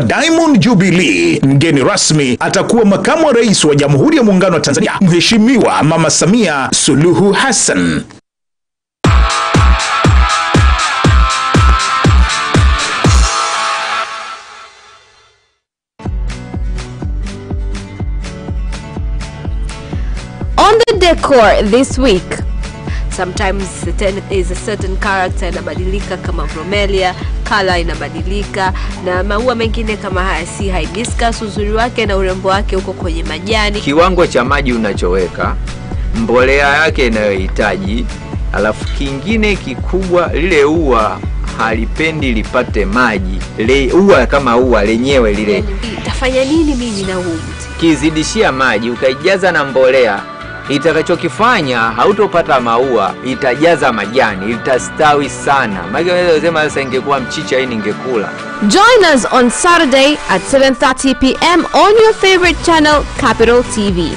Diamond Jubilee. Mgeni rasmi atakuwa makamu wa rais wa Jamhuri ya Muungano wa Tanzania, Mheshimiwa Mama Samia Suluhu Hassan. On the decor this week, sometimes there is a certain character inabadilika kama bromelia, color inabadilika, na maua mengine kama haya si hibiscus, uzuri wake na urembo wake uko kwenye majani. Kiwango cha maji unachoweka, mbolea yake inayohitaji, alafu kingine kikubwa, lile ua halipendi lipate maji. Ua kama ua lenyewe lile. Tafanya nini mimi na huu mti? Kizidishia maji ukaijaza na mbolea, itakachokifanya hautopata maua, itajaza majani, itastawi sana. Maana unaweza kusema sasa ingekuwa mchicha hii ningekula. Join us on Saturday at 7:30 p.m. on your favorite channel, Capital TV.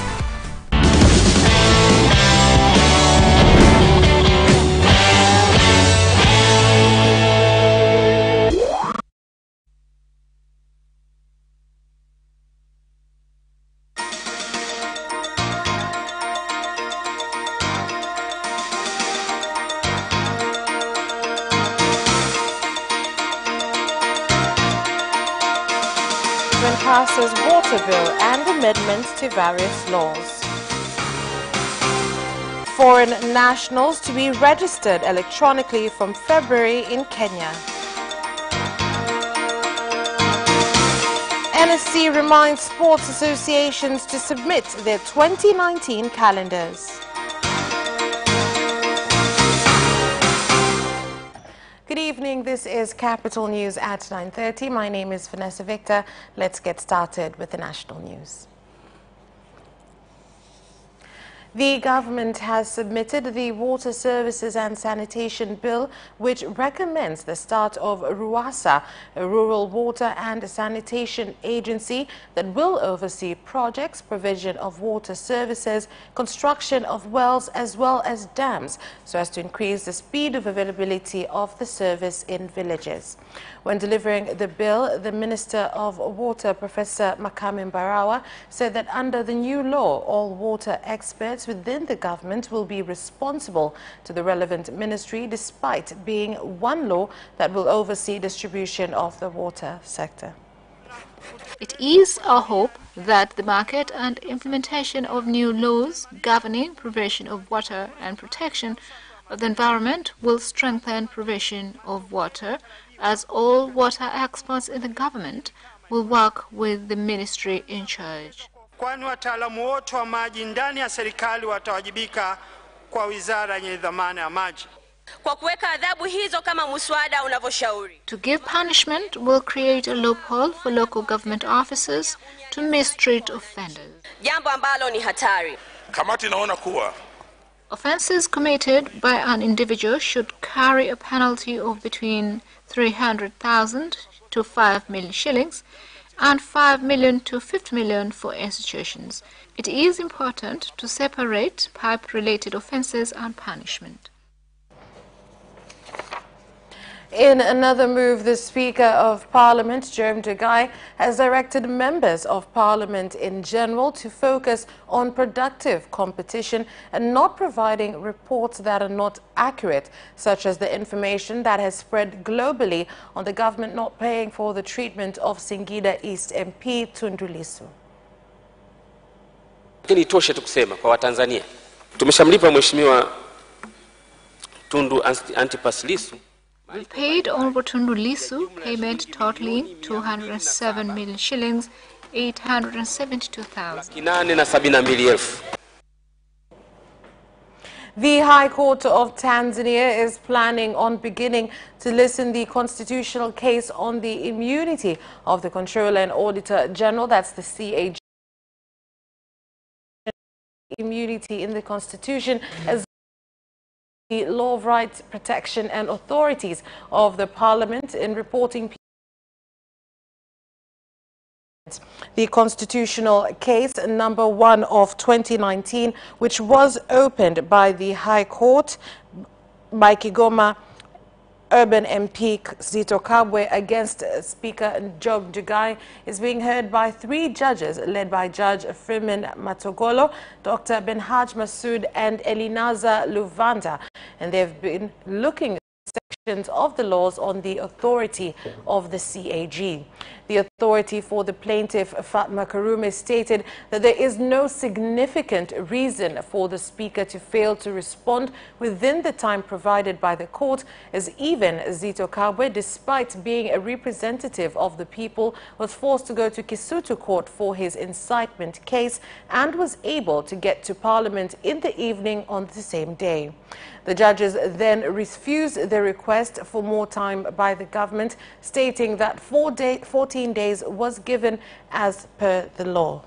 Passes water bill and amendments to various laws. Foreign nationals to be registered electronically from February in Kenya. NSC reminds sports associations to submit their 2019 calendars. Good evening, this is Capital News at 9:30. My name is Vanessa Victor. Let's get started with the national news. The government has submitted the Water Services and Sanitation Bill, which recommends the start of RUWASA, a rural water and sanitation agency that will oversee projects, provision of water services, construction of wells as well as dams, so as to increase the speed of availability of the service in villages. When delivering the bill, the Minister of Water, Professor Makame Mbarawa, said that under the new law, all water experts within the government will be responsible to the relevant ministry, despite being one law that will oversee distribution of the water sector. It is our hope that the market and implementation of new laws governing provision of water and protection of the environment will strengthen provision of water, as all water experts in the government will work with the ministry in charge. Kwani wataalamu wote wa maji ndani ya serikali watawajibika kwa wizara yenye dhamana ya maji. Kwa kuweka adhabu hizo kama muswada unavyoshauri. To give punishment will create a loophole for local government officers to mistreat offenders. Jambo ambalo ni hatari. Kamati inaona kuwa offenses committed by an individual should carry a penalty of between 300,000 to 5 million shillings and 5 million to 50 million for institutions. It is important to separate pipe-related offenses and punishment. In another move, the Speaker of Parliament, Jerome Dugai, has directed members of Parliament in general to focus on productive competition and not providing reports that are not accurate, such as the information that has spread globally on the government not paying for the treatment of Singida East MP Tundu Lissu. Lakini itoshe tu kusema kwa Watanzania, tumeshamlipa Mheshimiwa Tundu Antipas Lissu. We paid Honorable Tundu Lissu payment totaling 207 million shillings, 872,000. The High Court of Tanzania is planning on beginning to listen the constitutional case on the immunity of the Controller and Auditor General, that's the CAG. Immunity in the Constitution as the Law of Rights Protection and Authorities of the Parliament in reporting the constitutional case number 1 of 2019, which was opened by the High Court by Kigoma Urban MP Zitto Kabwe against Speaker Job Ndugai is being heard by 3 judges led by Judge Freeman Matogolo, Dr. Benhaj Masood and Elinaza Luvanda, and they've been looking at sections of the laws on the authority of the CAG. The authority for the plaintiff, Fatma Karume, stated that there is no significant reason for the Speaker to fail to respond within the time provided by the court, as even Zitto Kabwe, despite being a representative of the people, was forced to go to Kisutu Court for his incitement case and was able to get to Parliament in the evening on the same day. The judges then refused the request for more time by the government, stating that 14 days was given as per the law.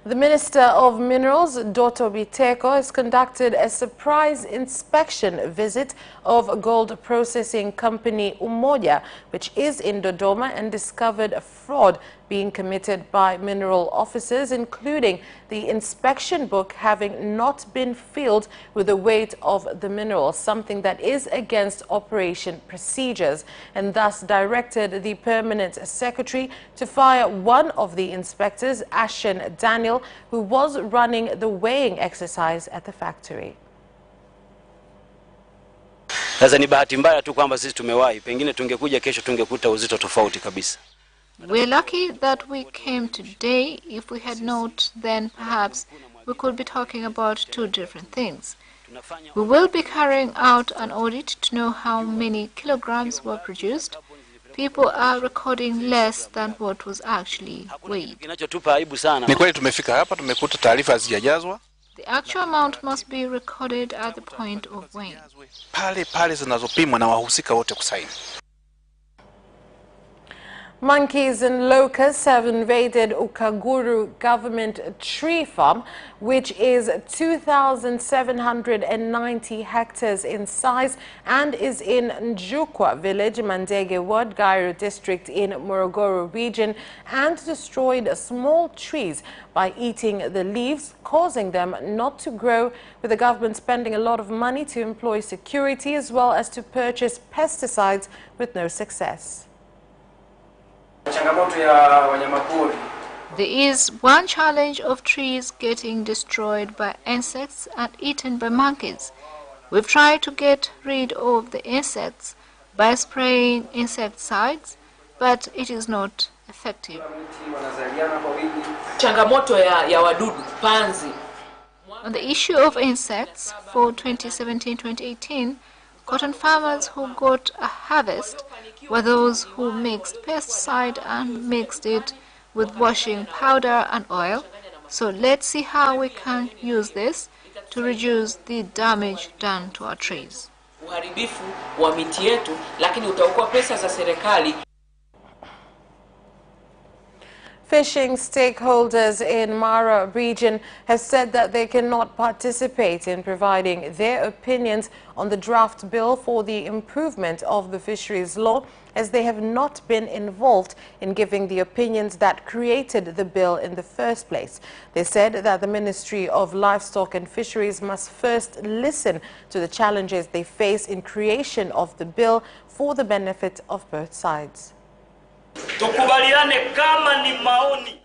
The Minister of Minerals, Doto Biteko, has conducted a surprise inspection visit of gold processing company Umoja, which is in Dodoma, and discovered a fraud being committed by mineral officers, including the inspection book having not been filled with the weight of the mineral, something that is against operation procedures, and thus directed the permanent secretary to fire one of the inspectors, Ashen Daniel, who was running the weighing exercise at the factory. Sasa ni bahati mbaya tu kwamba sisi tumewahi, pengine tungekuja kesho tungekuta uzito tofauti kabisa. We're lucky that we came today. If we had not, then perhaps we could be talking about 2 different things. We will be carrying out an audit to know how many kilograms were produced. People are recording less than what was actually weighed. Ni kweli tumefika hapa tumekuta taarifa hazijajazwa. The actual amount must be recorded at the point of weighing. Pale zinazopimwa na wahusika wote kusaini. Monkeys and locusts have invaded Ukaguru government tree farm, which is 2,790 hectares in size and is in Njukwa village, Mandege ward, Gairu district in Morogoro region, and destroyed small trees by eating the leaves, causing them not to grow, with the government spending a lot of money to employ security as well as to purchase pesticides with no success. There is one challenge of trees getting destroyed by insects and eaten by monkeys. We've tried to get rid of the insects by spraying insecticides, but it is not effective. On the issue of insects, for 2017-2018, cotton farmers who got a harvest were those who mixed pesticide and mixed it with washing powder and oil. So let's see how we can use this to reduce the damage done to our trees. Fishing stakeholders in Mara region have said that they cannot participate in providing their opinions on the draft bill for the improvement of the fisheries law, as they have not been involved in giving the opinions that created the bill in the first place. They said that the Ministry of Livestock and Fisheries must first listen to the challenges they face in creation of the bill for the benefit of both sides.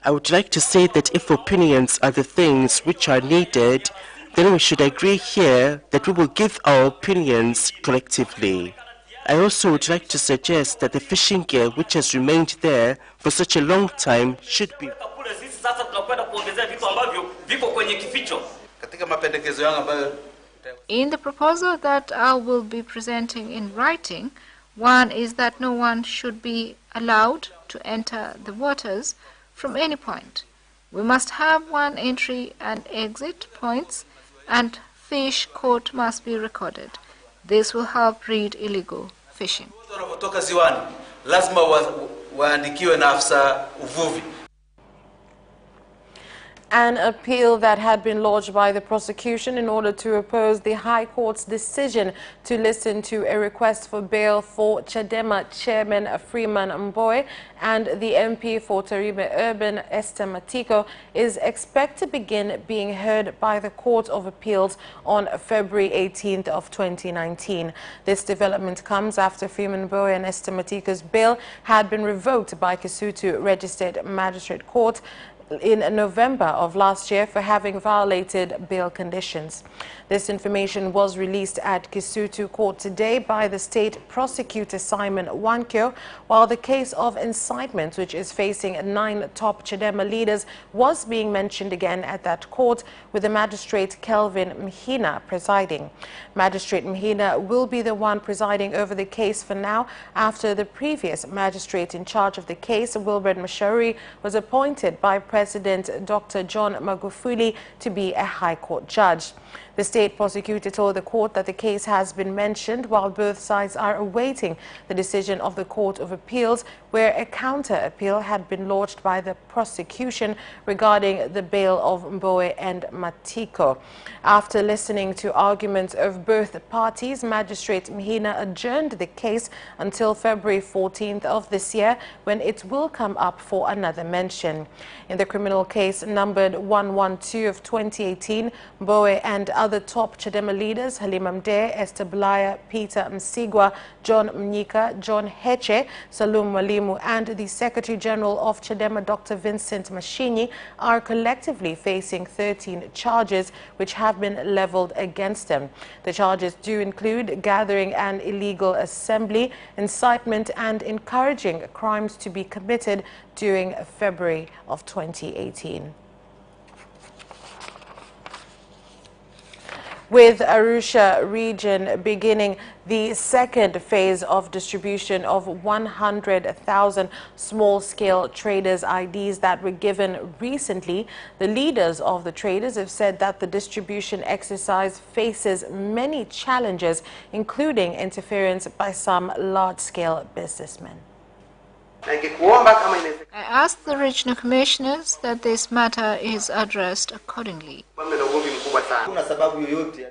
I would like to say that if opinions are the things which are needed, then we should agree here that we will give our opinions collectively. I also would like to suggest that the fishing gear which has remained there for such a long time should be. In the proposal that I will be presenting in writing, one is that no one should be allowed to enter the waters from any point. We must have one entry and exit points, and fish caught must be recorded. This will help rid illegal fishing. An appeal that had been lodged by the prosecution in order to oppose the High Court's decision to listen to a request for bail for Chadema Chairman Freeman Mbowe and the MP for Tarime Urban Esther Matiko is expected to begin being heard by the Court of Appeals on February 18th of 2019. This development comes after Freeman Mbowe and Esther Matiko's bail had been revoked by Kisutu Registered Magistrate Court in November of last year for having violated bail conditions. This information was released at Kisutu Court today by the state prosecutor Simon Wankyo, while the case of incitement, which is facing 9 top Chadema leaders, was being mentioned again at that court, with the magistrate Kelvin Mhina presiding. Magistrate Mhina will be the one presiding over the case for now, after the previous magistrate in charge of the case, Wilbert Mashauri, was appointed by President Dr. John Magufuli to be a High Court judge. The state prosecutor told the court that the case has been mentioned while both sides are awaiting the decision of the Court of Appeals, where a counter-appeal had been lodged by the prosecution regarding the bail of Mbowe and Matiko. After listening to arguments of both parties, Magistrate Mhina adjourned the case until February 14th of this year, when it will come up for another mention. In the criminal case numbered 112 of 2018, Mbowe and other top Chadema leaders, Halima Mdee, Esther Bulaya, Peter Msigwa, John Mnyika, John Heche, Salum Mwalimu, and the Secretary General of Chadema, Dr. Vincent Mashinyi, are collectively facing 13 charges which have been leveled against them. The charges do include gathering an illegal assembly, incitement, and encouraging crimes to be committed during February of 2018. With Arusha region beginning the second phase of distribution of 100,000 small-scale traders' IDs that were given recently, the leaders of the traders have said that the distribution exercise faces many challenges, including interference by some large-scale businessmen. I asked the regional commissioners that this matter is addressed accordingly.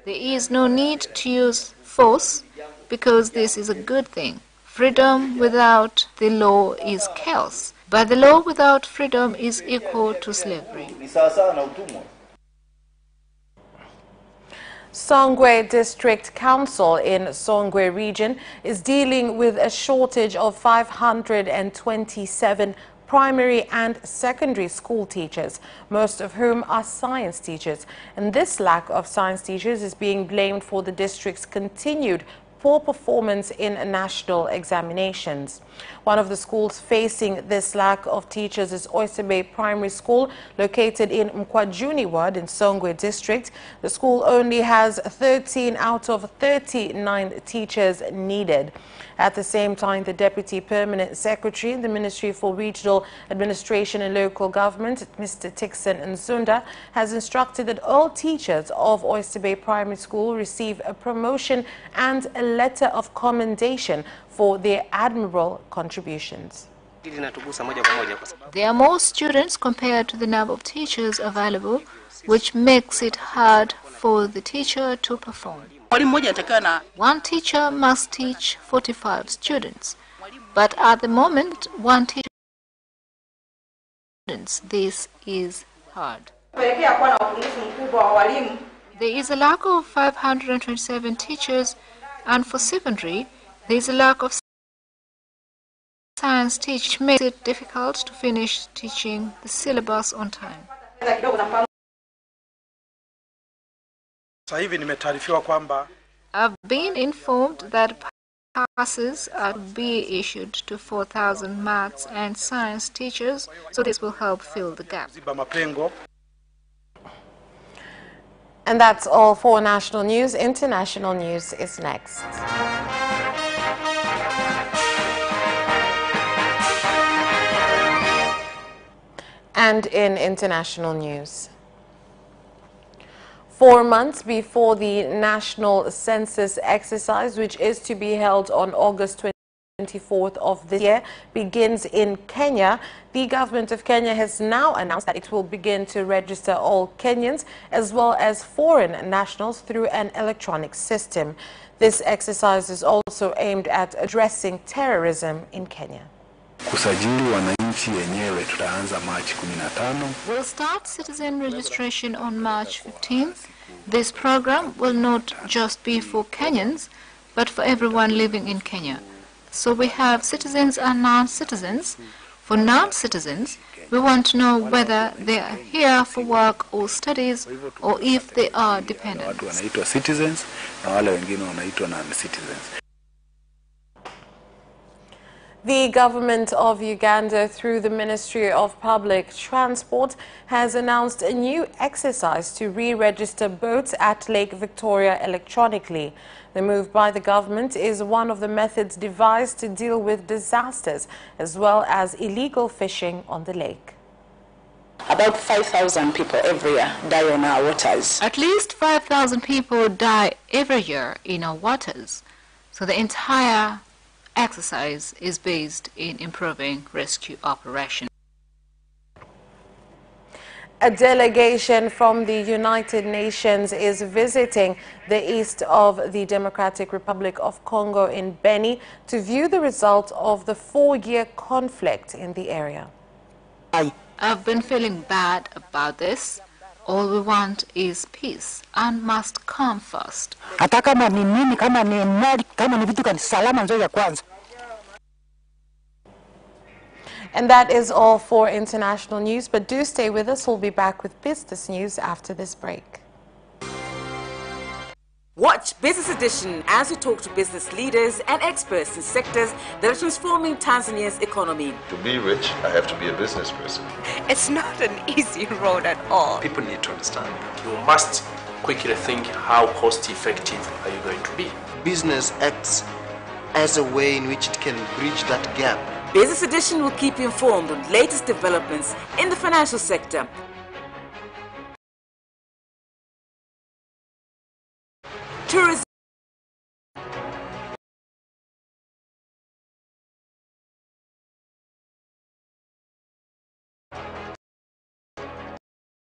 There is no need to use force because this is a good thing. Freedom without the law is chaos, but the law without freedom is equal to slavery. Songwe District Council in Songwe region is dealing with a shortage of 527 primary and secondary school teachers, most of whom are science teachers. And this lack of science teachers is being blamed for the district's continued poor performance in national examinations. One of the schools facing this lack of teachers is Oyster Bay Primary School, located in Mkwajuni Ward in Songwe District. The school only has 13 out of 39 teachers needed. At the same time, the Deputy Permanent Secretary in the Ministry for Regional Administration and Local Government, Mr. Tixon Nzunda, has instructed that all teachers of Oyster Bay Primary School receive a promotion and a letter of commendation for their admirable contributions. There are more students compared to the number of teachers available, which makes it hard for the teacher to perform. One teacher must teach 45 students, but at the moment, one teacher students. This is hard. There is a lack of 527 teachers, and for secondary, there is a lack of science teachers, which makes it difficult to finish teaching the syllabus on time. I've been informed that passes are to be issued to 4,000 maths and science teachers, so this will help fill the gap. And that's all for national news. International news is next. And in international news, 4 months before the national census exercise, which is to be held on August 20 24th of this year begins in Kenya. The government of Kenya has now announced that it will begin to register all Kenyans as well as foreign nationals through an electronic system. This exercise is also aimed at addressing terrorism in Kenya. We'll start citizen registration on March 15th. This program will not just be for Kenyans, but for everyone living in Kenya. So we have citizens and non-citizens. For non-citizens, we want to know whether they are here for work or studies, or if they are dependents. Citizens na wale wengine wanaitwa non-citizens. The government of Uganda, through the Ministry of Public Transport, has announced a new exercise to re-register boats at Lake Victoria electronically. The move by the government is one of the methods devised to deal with disasters as well as illegal fishing on the lake. About 5,000 people every year die on our waters. At least 5,000 people die every year in our waters. So the entire exercise is based in improving rescue operations. A delegation from the United Nations is visiting the east of the Democratic Republic of Congo in Beni to view the result of the 4-year conflict in the area. I've been feeling bad about this. All we want is peace and must come first. And that is all for international news, but do stay with us. We'll be back with business news after this break. Watch Business Edition as we talk to business leaders and experts in sectors that are transforming Tanzania's economy. To be rich, I have to be a business person. It's not an easy road at all. People need to understand. You must quickly think, how cost effective are you going to be? Business acts as a way in which it can bridge that gap. Business Edition will keep you informed on latest developments in the financial sector. Tourism.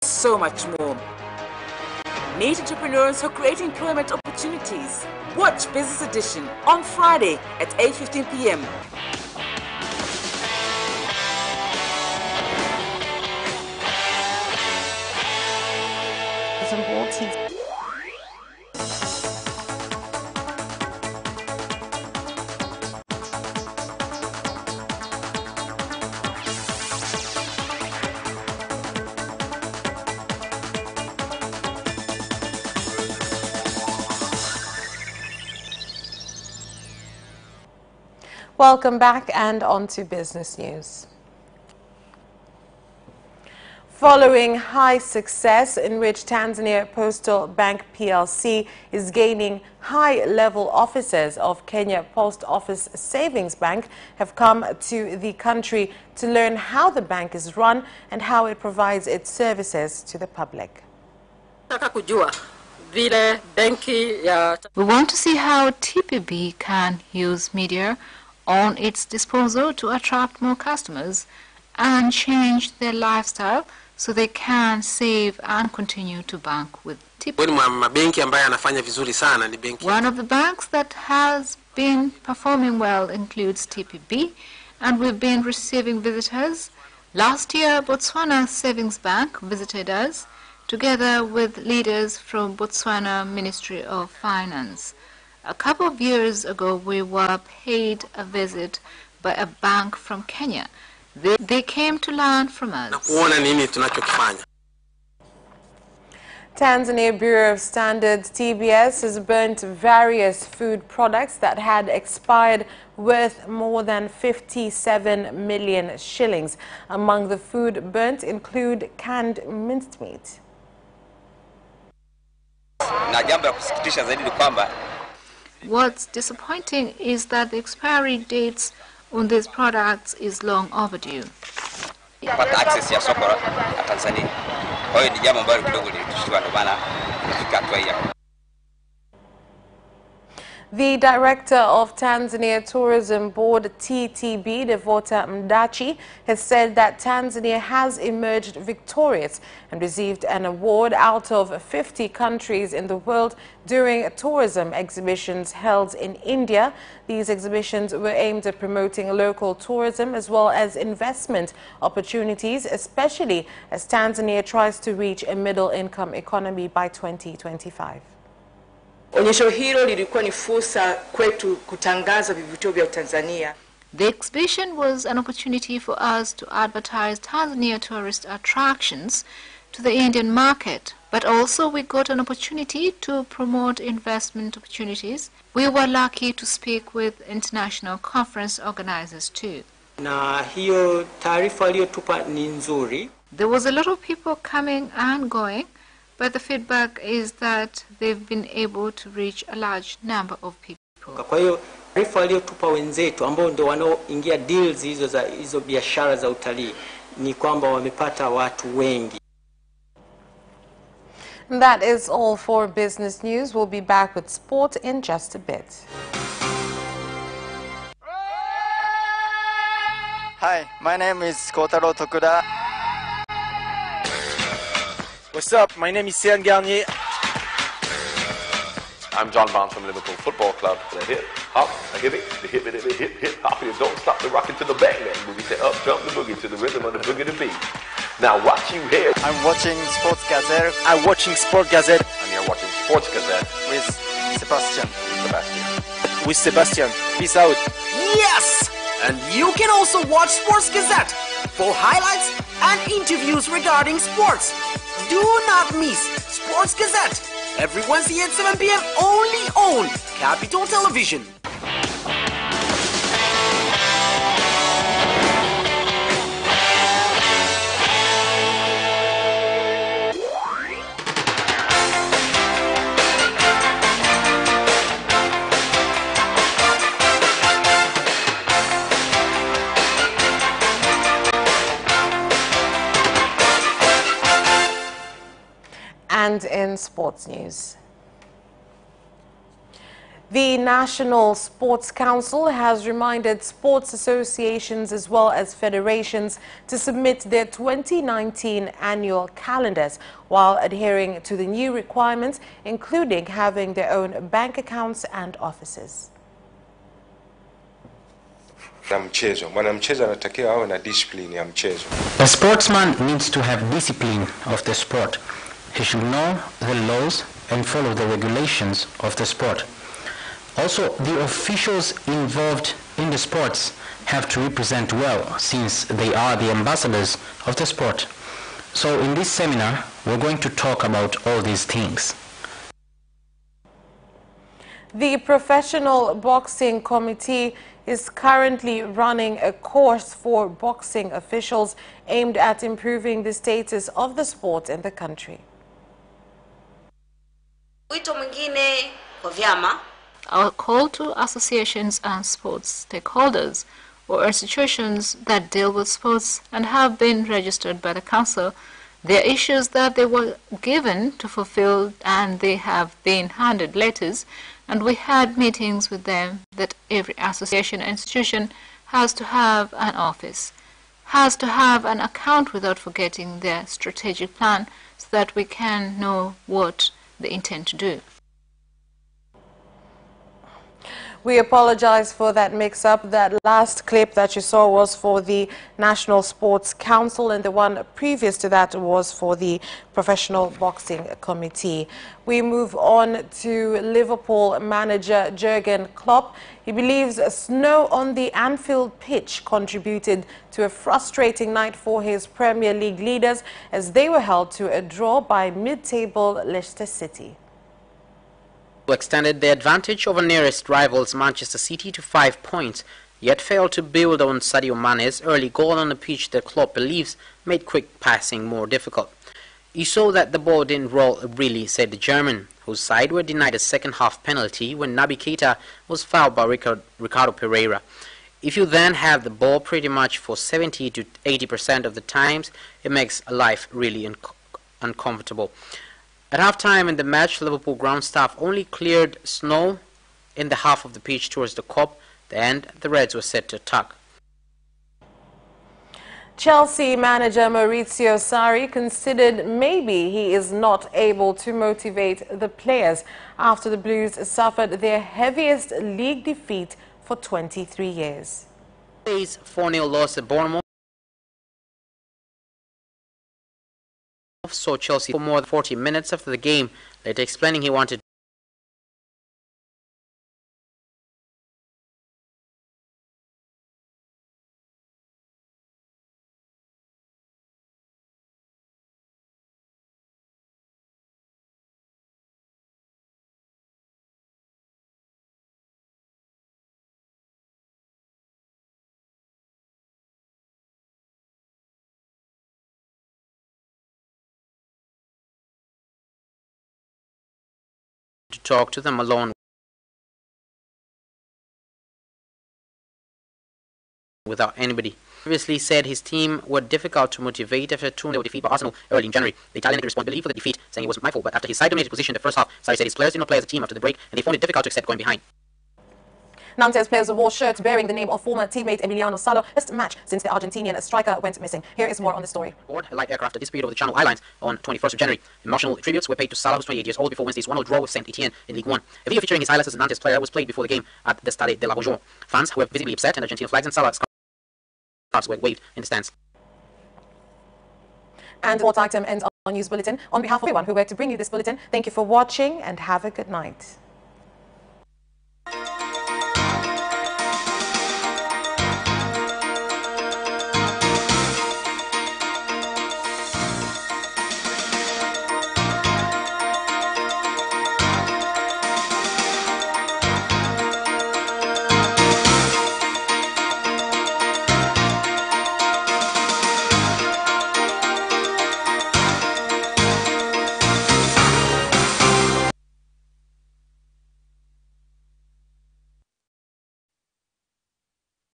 So much more. Meet entrepreneurs who create employment opportunities. Watch Business Edition on Friday at 8:15 p.m. Welcome back and on to business news. Following high success in which Tanzania Postal Bank PLC is gaining high-level officers of Kenya Post Office Savings Bank have come to the country to learn how the bank is run and how it provides its services to the public. We want to see how TPB can use media on its disposal to attract more customers and change their lifestyle so they can save and continue to bank with TPB. One of the banks that has been performing well includes TPB, and we've been receiving visitors. Last year, Botswana Savings Bank visited us together with leaders from Botswana Ministry of Finance. A couple of years ago, we were paid a visit by a bank from Kenya. They came to learn from us. Tanzania Bureau of Standards, TBS, has burnt various food products that had expired worth more than 57 million shillings. Among the food burnt include canned minced meat. What's disappointing is that the expiry dates on these products is long overdue. The director of Tanzania Tourism Board, TTB, Devota Mdachi, has said that Tanzania has emerged victorious and received an award out of 50 countries in the world during tourism exhibitions held in India. These exhibitions were aimed at promoting local tourism as well as investment opportunities, especially as Tanzania tries to reach a middle-income economy by 2025. Onyesho hilo lilikuwa ni fursa kwetu kutangaza vivutio vya Tanzania. The exhibition was an opportunity for us to advertise Tanzania tourist attractions to the Indian market, but also we got an opportunity to promote investment opportunities. We were lucky to speak with international conference organizers too. Na hiyo taarifa aliyotupa ni nzuri. There was a lot of people coming and going, but the feedback is that they've been able to reach a large number of people. Kwa hiyo taarifa aliyotupa wenzetu ambao ndio wanaoingia deals hizo biashara za utalii ni kwamba wamepata watu wengi. That is all for business news. We'll be back with sport in just a bit. Hi, my name is Kotaro Tokuda. What's up? My name is Sean Garnier. I'm John Barnes from Liverpool Football Club. The hip, hop, a hip, the hip, hip, hop. You don't stop the rockin' to the bang bang boogie. Say up, jump the boogie to the rhythm of the boogie to beat. Now what you hear? I'm watching Sports Gazette. I'm watching Sport Gazette. And you're watching Sports Gazette with Sebastian. With Sebastian. Peace out. Yes! And you can also watch Sports Gazette for highlights and interviews regarding sports. Do not miss Sports Gazette every Wednesday at 7 p.m. only on Capital Television. And in sports news, the National Sports Council has reminded sports associations as well as federations to submit their 2019 annual calendars while adhering to the new requirements, including having their own bank accounts and offices. Mwanamchezo anatakiwa awe na discipline ya mchezo. A sportsman needs to have discipline of the sport. He should know the laws and follow the regulations of the sport. Also, the officials involved in the sports have to represent well, since they are the ambassadors of the sport. So in this seminar, we're going to talk about all these things. The Professional Boxing Committee is currently running a course for boxing officials aimed at improving the status of the sport in the country. Our call to associations and sports stakeholders or institutions that deal with sports and have been registered by the Council, their issues that they were given to fulfill and they have been handed letters, and we had meetings with them that every association and institution has to have an office, has to have an account without forgetting their strategic plan so that we can know what they intend to do. We apologize for that mix-up. That last clip that you saw was for the National Sports Council, and the one previous to that was for the Professional Boxing Committee. We move on to Liverpool manager Jurgen Klopp. He believes snow on the Anfield pitch contributed to a frustrating night for his Premier League leaders as they were held to a draw by mid-table Leicester City. Extended the advantage over nearest rivals Manchester City to 5 points, yet failed to build on Sadio Mane's early goal on a pitch that Klopp believes made quick passing more difficult. "You saw that the ball didn't roll really," said the German, whose side were denied a second-half penalty when Naby Keita was fouled by Ricardo Pereira. "If you then have the ball pretty much for 70 to 80% of the times, it makes life really uncomfortable." At half-time in the match, Liverpool ground staff only cleared snow in the half of the pitch towards the Kop, and the Reds were set to attack. Chelsea manager Maurizio Sarri considered maybe he is not able to motivate the players after the Blues suffered their heaviest league defeat for 23 years. Today's 4-0 loss at Bournemouth saw Chelsea for more than 40 minutes after the game, later explaining he wanted to talk to them alone without anybody. Previously said his team were difficult to motivate after a 2-0 defeat by Arsenal early in January. The Italian responsibility for the defeat, saying it wasn't my fault, but after his side-dominated position in the first half, Sarri said his players did not play as a team after the break, and they found it difficult to accept going behind. Nantes players wore shirts bearing the name of former teammate Emiliano Sala. First match since the Argentinian striker went missing. Here is more on the story. Board a light aircraft disappeared over the Channel Islands on 21st of January. Emotional tributes were paid to Salah, who's 28 years old, before Wednesday's 1-0 draw with Saint Etienne in League One. A video featuring his highlights as a Nantes player was played before the game at the Stade de la Beaujour. Fans were visibly upset, and Argentine flags and Salah's scarves were waved in the stands. And what item ends our news bulletin. On behalf of everyone who worked to bring you this bulletin, thank you for watching and have a good night.